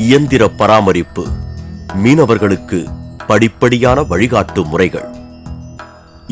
இயந்திர பராமரிப்பு, மீனவர்களுக்கு படிப்படியான வழிகாட்டு முறைகள்.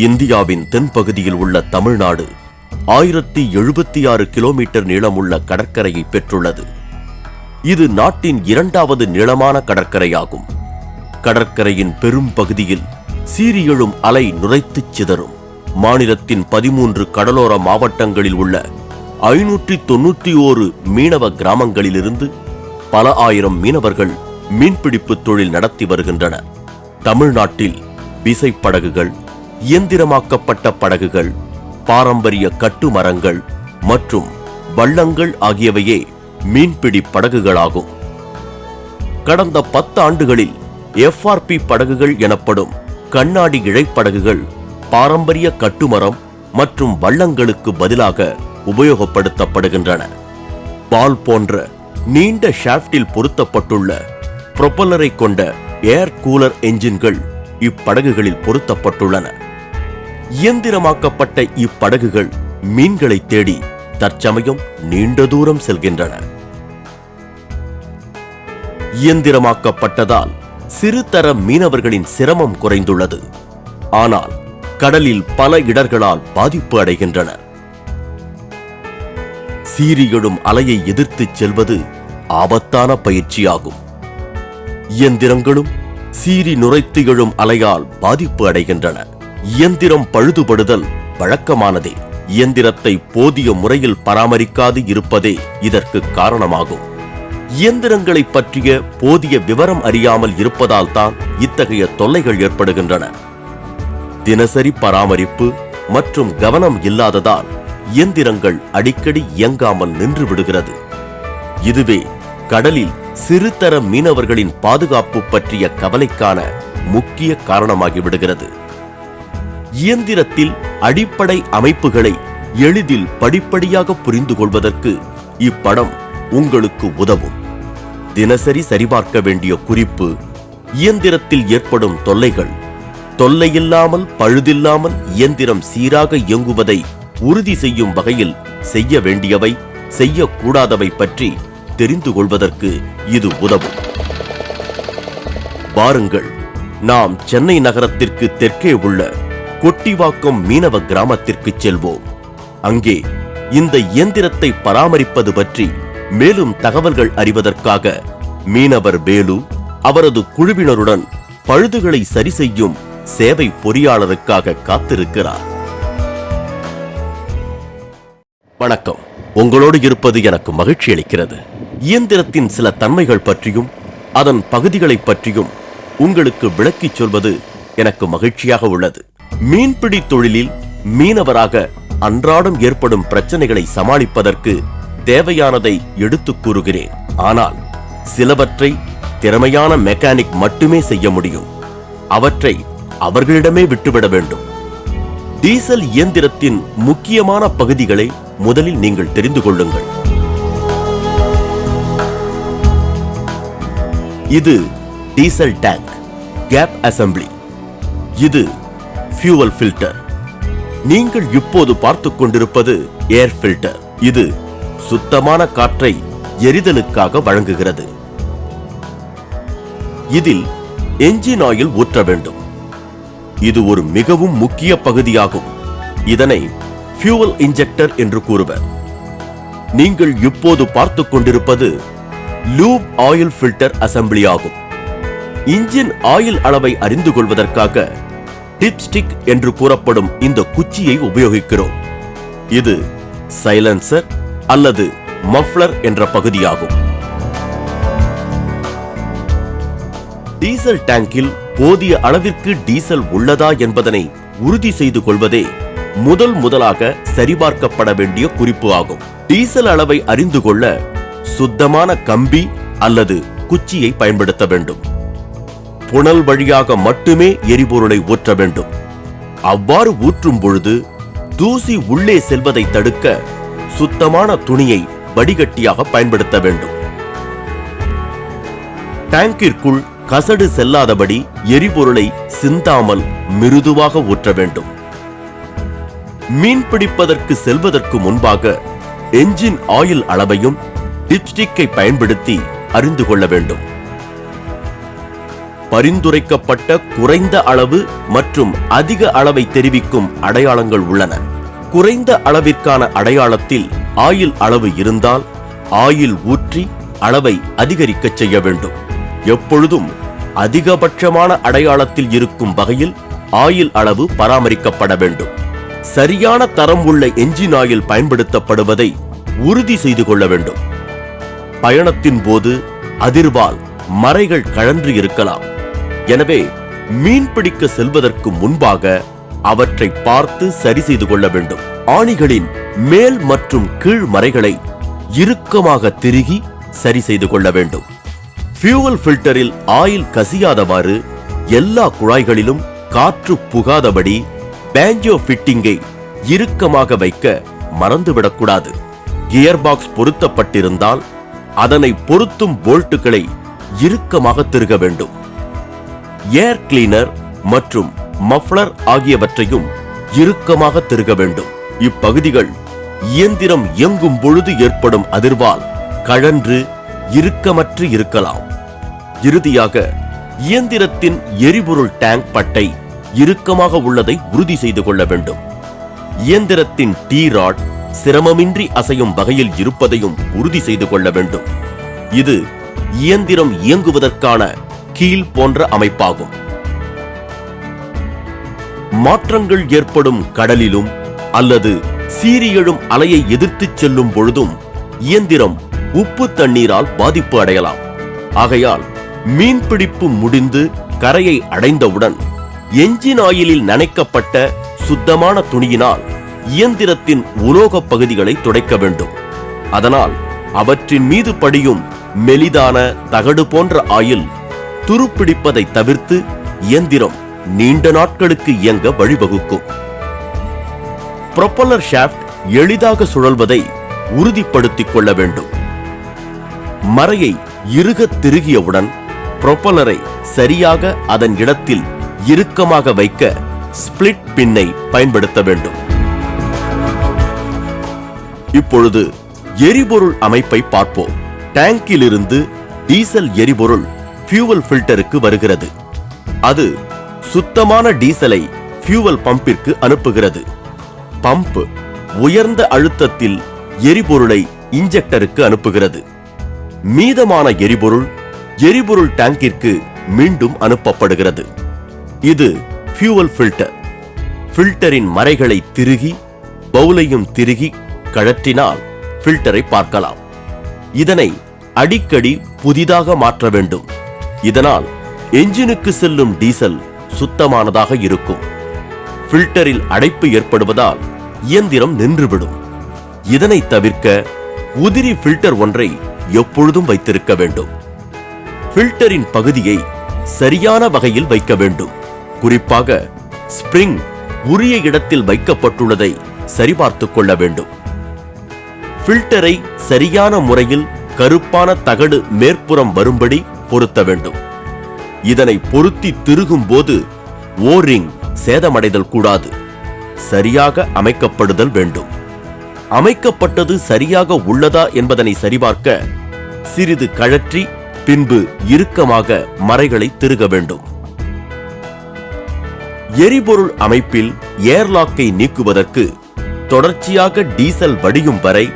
இந்தியாவின் தென்பகுதியில் உள்ள தமிழ்நாடு 1076 கிலோமீட்டர் நீளமுள்ள கடற்கரையை பெற்றுள்ளது. இது நாட்டின் 2வது நீளமான கடற்கரையாகும். கடற்கரையின் பெரும் பகுதியில் சீறி எழும் அலை நுரைத்துச் சிதறும். மாநிலத்தின் 13 கடலோர மாவட்டங்களில் உள்ள 591 மீனவ கிராமங்களிலிருந்து பல ஆயிரம் மீனவர்கள் மீன்பிடிப்பு தொழில் நடத்தி வருகின்றனர். தமிழ்நாட்டில் விசைப்படகுகள், இயந்திரமாக்கப்பட்ட படகுகள், பாரம்பரிய கட்டுமரங்கள் மற்றும் வள்ளங்கள் ஆகியவையே மீன்பிடி படகுகளாகும். கடந்த 10 ஆண்டுகளில் FRP படகுகள் எனப்படும் கண்ணாடி இழைப்படகுகள் பாரம்பரிய கட்டுமரம் மற்றும் வள்ளங்களுக்கு பதிலாக உபயோகப்படுத்தப்படுகின்றன. பால் போன்ற நீண்ட ஷாஃப்டில் பொருத்தப்பட்டுள்ள புரொப்பல்லரை கொண்ட ஏர் கூலர் என்ஜின்கள் இப்படகுகளில் பொருத்தப்பட்டுள்ளன. இயந்திரமாக்கப்பட்ட இப்படகுகள் மீன்களை தேடி தற்சமயம் நீண்ட தூரம் செல்கின்றன. இயந்திரமாக்கப்பட்டதால் சிறுதர மீனவர்களின் சிரமம் குறைந்துள்ளது. ஆனால் கடலில் பல இடர்களால் பாதிப்பு அடைகின்றனர். சீறி எழும் அலையை எதிர்த்துச் செல்வது ஆபத்தான பயிற்சியாகும். இயந்திரங்களும் சீறி நுரைத்து எழும் அலையால் பாதிப்பு அடைகின்றன. இயந்திரம் பழுதுபடுதல் வழக்கமானதே. இயந்திரத்தை போதிய முறையில் பராமரிக்காது இருப்பதே இதற்கு காரணமாகும். இயந்திரங்களை பற்றிய போதிய விவரம் அறியாமல் இருப்பதால் தான் இத்தகைய தொல்லைகள் ஏற்படுகின்றன. தினசரி பராமரிப்பு மற்றும் கவனம் இல்லாததால் இயந்திரங்கள் அடிக்கடி இயங்காமல் நின்று விடுகிறது. இதுவே கடலில் சிறுதர மீனவர்களின் பாதுகாப்பு பற்றிய கவலைக்கான முக்கிய காரணமாகிவிடுகிறது. இயந்திரத்தில் அடிப்படை அமைப்புகளை எளிதில் படிப்படியாக புரிந்து கொள்வதற்கு இப்படம் உங்களுக்கு உதவும். தினசரி சரிபார்க்க வேண்டிய குறிப்பு, இயந்திரத்தில் ஏற்படும் தொல்லைகள், தொல்லையில்லாமல் பழுதில்லாமல் இயந்திரம் சீராக இயங்குவதை உறுதி செய்யும் வகையில் செய்ய வேண்டியவை, செய்யக்கூடாதவை பற்றி தெரிந்து கொள்வதற்கு இது உதவும். வாருங்கள், நாம் சென்னை நகரத்திற்கு தெற்கே உள்ள கொட்டிவாக்கம் மீனவ கிராமத்திற்கு செல்வோம். அங்கே இந்த இயந்திரத்தை பராமரிப்பது பற்றி மேலும் தகவல்கள் அறிவதற்காக மீனவர் வேலு அவரது குழுவினருடன் பழுதுகளை சரி செய்யும் சேவை பொறியாளருக்காக காத்திருக்கிறார். வணக்கம், உங்களோடு இருப்பது எனக்கு மகிழ்ச்சி அளிக்கிறது. இயந்திரத்தின் சில தன்மைகள் பற்றியும் அதன் பகுதிகளை பற்றியும் உங்களுக்கு விளக்கிச் சொல்வது எனக்கு மகிழ்ச்சியாக உள்ளது. மீன்பிடி தொழிலில் மீனவராக அன்றாடம் ஏற்படும் பிரச்சனைகளை சமாளிப்பதற்கு தேவையானதை எடுத்துக் கூறுகிறேன். ஆனால் சிலவற்றை திறமையான மெக்கானிக் மட்டுமே செய்ய முடியும். அவற்றை அவர்களிடமே விட்டுவிட வேண்டும். டீசல் இயந்திரத்தின் முக்கியமான பகுதிகளை முதலில் நீங்கள் தெரிந்து கொள்ளுங்கள். இது டீசல் டேங்க், கேப் அசெம்பிளி. இது ஃபியூவல் ஃபில்டர். நீங்கள் இப்போது பார்த்துக் கொண்டிருப்பது ஏர் ஃபில்டர். இது சுத்தமான காற்றை எரிதலுக்காக வழங்குகிறது. இதில் என்ஜின் ஆயில் ஊற்ற வேண்டும். இது ஒரு மிகவும் முக்கிய பகுதியாகும். இதனை ஃபியூவல் இன்ஜெக்டர் என்று கூறுவர். நீங்கள் இப்போது பார்த்துக் கொண்டிருப்பது லூப் ஆயில் ஃபில்டர் அசெம்பிளி ஆகும். இன்ஜின் ஆயில் அளவை அறிந்து கொள்வதற்காக டிப்ஸ்டிக் என்று கூறப்படும் இந்த குச்சியை உபயோகிக்கிறோம். இது சைலன்சர் அல்லது மஃப்ளர் என்ற பகுதியாகும். டீசல் டேங்கில் போதிய அளவிற்கு டீசல் உள்ளதா என்பதனை உறுதி செய்து கொள்வதே முதலாக சரிபார்க்கப்பட வேண்டிய குறிப்பு ஆகும். டீசல் அளவை அறிந்து கொள்ள சுத்தமான கம்பி அல்லது குச்சியை பயன்படுத்த வேண்டும். புனல் வழியாக மட்டுமே எரிபொருளை ஊற்ற வேண்டும். அவ்வாறு ஊற்றும் பொழுது தூசி உள்ளே செல்வதை தடுக்க சுத்தமான துணியை வடிகட்டியாக பயன்படுத்த வேண்டும். டேங்கிற்குள் கசடு செல்லாதபடி எரிபொருளை சிந்தாமல் மிருதுவாக ஊற்ற வேண்டும். மீன் பிடிப்பதற்கு செல்வதற்கு முன்பாக என்ஜின் ஆயில் அளவையும் டிப்ஸ்டிக்கை பயன்படுத்தி அறிந்து கொள்ள வேண்டும். பரிந்துரைக்கப்பட்ட குறைந்த அளவு மற்றும் அதிக அளவை தெரிவிக்கும் அடையாளங்கள் உள்ளன. குறைந்த அளவிற்கான அடையாளத்தில் ஆயில் அளவு இருந்தால் ஆயில் ஊற்றி அளவை அதிகரிக்க செய்ய வேண்டும். எப்பொழுதும் அதிகபட்சமான அடையாளத்தில் இருக்கும் வகையில் ஆயில் அளவு பராமரிக்கப்பட வேண்டும். சரியான தரம் உள்ள என்ஜின் ஆயில் பயன்படுத்தப்படுவதை உறுதி செய்து கொள்ள வேண்டும். பயணத்தின் போது அதிர்வால் மரைகள் கழன்று இருக்கலாம். எனவே மீன்பிடிக்க செல்வதற்கு முன்பாக அவற்றை பார்த்து சரி செய்து கொள்ள வேண்டும். ஆணிகளின் மேல் மற்றும் கீழ் மரைகளை இறுக்கமாக திருகி சரி செய்து கொள்ள வேண்டும். ஃபியூவல் ஃபில்டரில் ஆயில் கசியாதவாறு எல்லா குழாய்களிலும் காற்று புகாதபடி பேஞ்சோ ஃபிட்டிங்கை இறுக்கமாக வைக்க மறந்துவிடக்கூடாது. கியர் பாக்ஸ் பொருத்தப்பட்டிருந்தால் அதனை பொருத்தும் போல்ட்டுகளை இறுக்கமாக திருக வேண்டும். ஏர் கிளீனர் மற்றும் மஃப்ளர் ஆகியவற்றையும் இறுக்கமாக திருக வேண்டும். இப்பகுதிகள் இயந்திரம் இயங்கும் பொழுது ஏற்படும் அதிர்வால் கழன்று இறுக்கமற்று இருக்கலாம். இறுதியாக இயந்திரத்தின் எரிபொருள் டேங்க் பட்டை இறுக்கமாக உள்ளதை உறுதி செய்து கொள்ள வேண்டும். இயந்திரத்தின் டீ ராட் சிரமமின்றி அசையும் வகையில் இருப்பதையும் உறுதி செய்து கொள்ள வேண்டும். இது இயந்திரம் இயங்குவதற்கான கீல் போன்ற அமைப்பாகும். மாற்றங்கள் ஏற்படும் கடலிலும் அல்லது சீறி எழும் அலையை எதிர்த்துச் செல்லும் பொழுதும் இயந்திரம் உப்பு தண்ணீரால் பாதிப்பு அடையலாம். ஆகையால் மீன்பிடிப்பு முடிந்து கரையை அடைந்தவுடன் என்ஜின் ஆயிலில் நனைக்கப்பட்ட சுத்தமான துணியினால் இயந்திரத்தின் உலோக பகுதிகளை துடைக்க வேண்டும். அதனால் அவற்றின் மீது படியும் மெலிதான தகடு போன்ற ஆயில் துருப்பிடிப்பதை தவிர்த்து இயந்திரம் நீண்ட நாட்களுக்கு இயங்க வழிவகுக்கும். புரோப்பல்லர் ஷாஃப்ட் எளிதாக சுழல்வதை உறுதிப்படுத்திக் கொள்ள வேண்டும். மரையை இறுக திருகியவுடன் புரோப்பல்லரை சரியாக அதன் இடத்தில் இறுக்கமாக வைக்க ஸ்பிளிட் பின்னை பயன்படுத்த வேண்டும். இப்பொழுது எரிபொருள் அமைப்பை பார்ப்போம். டேங்கில் இருந்து டீசல் எரிபொருள் ஃபியூவல் ஃபில்டருக்கு வருகிறது. அது சுத்தமான டீசலை ஃபியூவல் பம்பிற்கு அனுப்புகிறது. பம்ப் உயர்ந்த அழுத்தத்தில் எரிபொருளை இன்ஜெக்டருக்கு அனுப்புகிறது. மீதமான எரிபொருள் டேங்கிற்கு மீண்டும் அனுப்பப்படுகிறது. இது ஃபியூவல் ஃபில்டர். ஃபில்டரின் மரைகளை திருகி பவுலையும் திருகி கழற்றினால் ஃபில்டரை பார்க்கலாம். இதனை அடிக்கடி புதிதாக மாற்ற வேண்டும். இதனால் என்ஜினுக்கு செல்லும் டீசல் சுத்தமானதாக இருக்கும். ஃபில்டரில் அடைப்பு ஏற்படுவதால் இயந்திரம் நின்றுவிடும். இதனை தவிர்க்க உதிரி ஃபில்டர் ஒன்றை எப்பொழுதும் வைத்திருக்க வேண்டும். ஃபில்டரின் பகுதியை சரியான வகையில் வைக்க வேண்டும். குறிப்பாக ஸ்பிரிங் உரிய இடத்தில் வைக்கப்பட்டுள்ளதை சரிபார்த்துக் கொள்ள வேண்டும். ஃபில்டரை சரியான முறையில் கருப்பான தகடு மேற்புறம் வரும்படி பொருத்த வேண்டும். இதனை பொருத்தி திருகும் போது ஓரிங் சேதமடைதல் கூடாது. சரியாக அமைக்கப்படுதல் வேண்டும். அமைக்கப்பட்டது சரியாக உள்ளதா என்பதனை சரிபார்க்க சிறிது கழற்றி பின்பு இறுக்கமாக மரைகளை திருக வேண்டும். எரிபொருள் அமைப்பில் ஏர்லாக்கை நீக்குவதற்கு தொடர்ச்சியாக டீசல் வடியும் வரை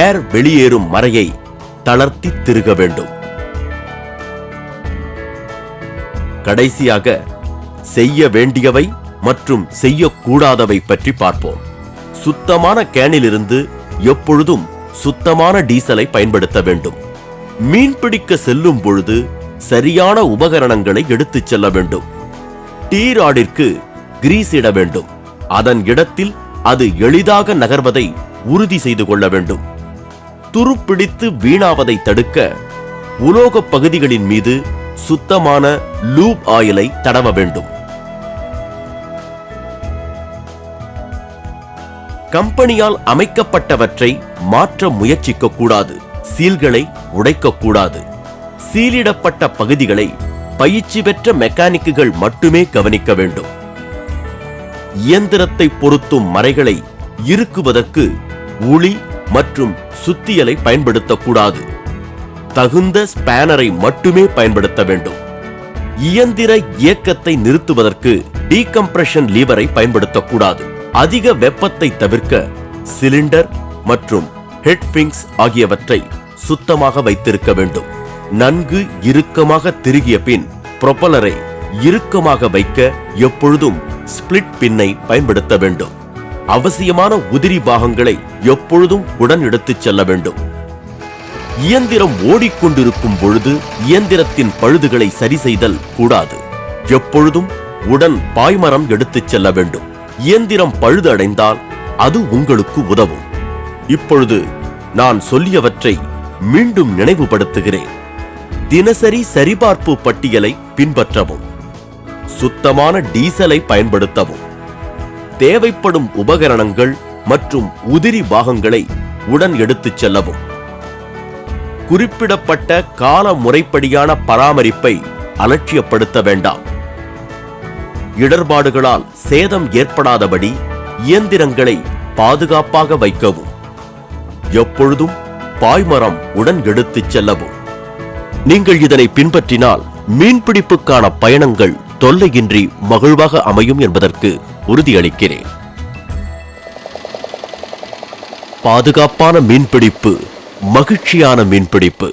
ஏர் வெளியேறும் மரையை தளர்த்தி திருக வேண்டும். கடைசியாக செய்ய வேண்டியவை மற்றும் செய்யக்கூடாதவை பற்றி பார்ப்போம். சுத்தமான கேனிலிருந்து எப்பொழுதும் சுத்தமான டீசலை பயன்படுத்த வேண்டும். மீன்பிடிக்க செல்லும் பொழுது சரியான உபகரணங்களை எடுத்துச் செல்ல வேண்டும். டீ ராடிற்கு கிரீஸ் இட வேண்டும். அதன் இடத்தில் அது எளிதாக நகர்வதை உறுதி செய்து கொள்ள வேண்டும். துருப்பிடித்து வீணாவதை தடுக்க உலோக பகுதிகளின் மீது சுத்தமான லூப் ஆயிலை தடவ வேண்டும். கம்பெனியால் அமைக்கப்பட்டவற்றை மாற்ற முயற்சிக்க கூடாது. சீல்களை உடைக்கக்கூடாது. சீலிடப்பட்ட பகுதிகளை பயிற்சி பெற்ற மெக்கானிக்குகள் மட்டுமே கவனிக்க வேண்டும். இயந்திரத்தை பொருத்தும் மரைகளை இறுக்குவதற்கு உளி மற்றும் சுத்தியலை பயன்படுத்தக்கூடாது. தகுந்த ஸ்பேனரை மட்டுமே பயன்படுத்த வேண்டும். இயந்திர இயக்கத்தை நிறுத்துவதற்கு டீகம்ப்ரஷன் லீவரை பயன்படுத்தக்கூடாது. அதிக வெப்பத்தை தவிர்க்க சிலிண்டர் மற்றும் ஹெட் ஃபிங்ஸ் ஆகியவற்றை சுத்தமாக வைத்திருக்க வேண்டும். நன்கு இறுக்கமாக திருகிய பின் புரோப்பலரை இறுக்கமாக வைக்க எப்பொழுதும் ஸ்பிளிட் பின்னை பயன்படுத்த வேண்டும். அவசியமான உதிரி பாகங்களை எப்பொழுதும் உடன் எடுத்துச் செல்ல வேண்டும். இயந்திரம் ஓடிக்கொண்டிருக்கும் பொழுது இயந்திரத்தின் பழுதுகளை சரி செய்தல் கூடாது. எப்பொழுதும் உடன் பாய்மரம் எடுத்துச் செல்ல வேண்டும். இயந்திரம் பழுது அடைந்தால் அது உங்களுக்கு உதவும். இப்பொழுது நான் சொல்லியவற்றை மீண்டும் நினைவுபடுத்துகிறேன். தினசரி சரிபார்ப்பு பட்டியலை பின்பற்றவும். சுத்தமான டீசலை பயன்படுத்தவும். தேவைப்படும் உபகரணங்கள் மற்றும் உதிரி பாகங்களை உடன் எடுத்துச் செல்லவும். குறிப்பிடப்பட்ட கால முறைப்படியான பராமரிப்பை அலட்சியப்படுத்த வேண்டாம். இடர்பாடுகளால் சேதம் ஏற்படாதபடி இயந்திரங்களை பாதுகாப்பாக வைக்கவும். எப்பொழுதும் பாய்மரம் உடன் எடுத்துச் செல்லவும். நீங்கள் இதனை பின்பற்றினால் மீன்பிடிப்புக்கான பயணங்கள் தொல்லையின்றி மகிழ்வாக அமையும் என்பதற்கு உறுதியளிக்கிறேன். பாதுகாப்பான மீன்பிடிப்பு, மகிழ்ச்சியான மீன்பிடிப்பு.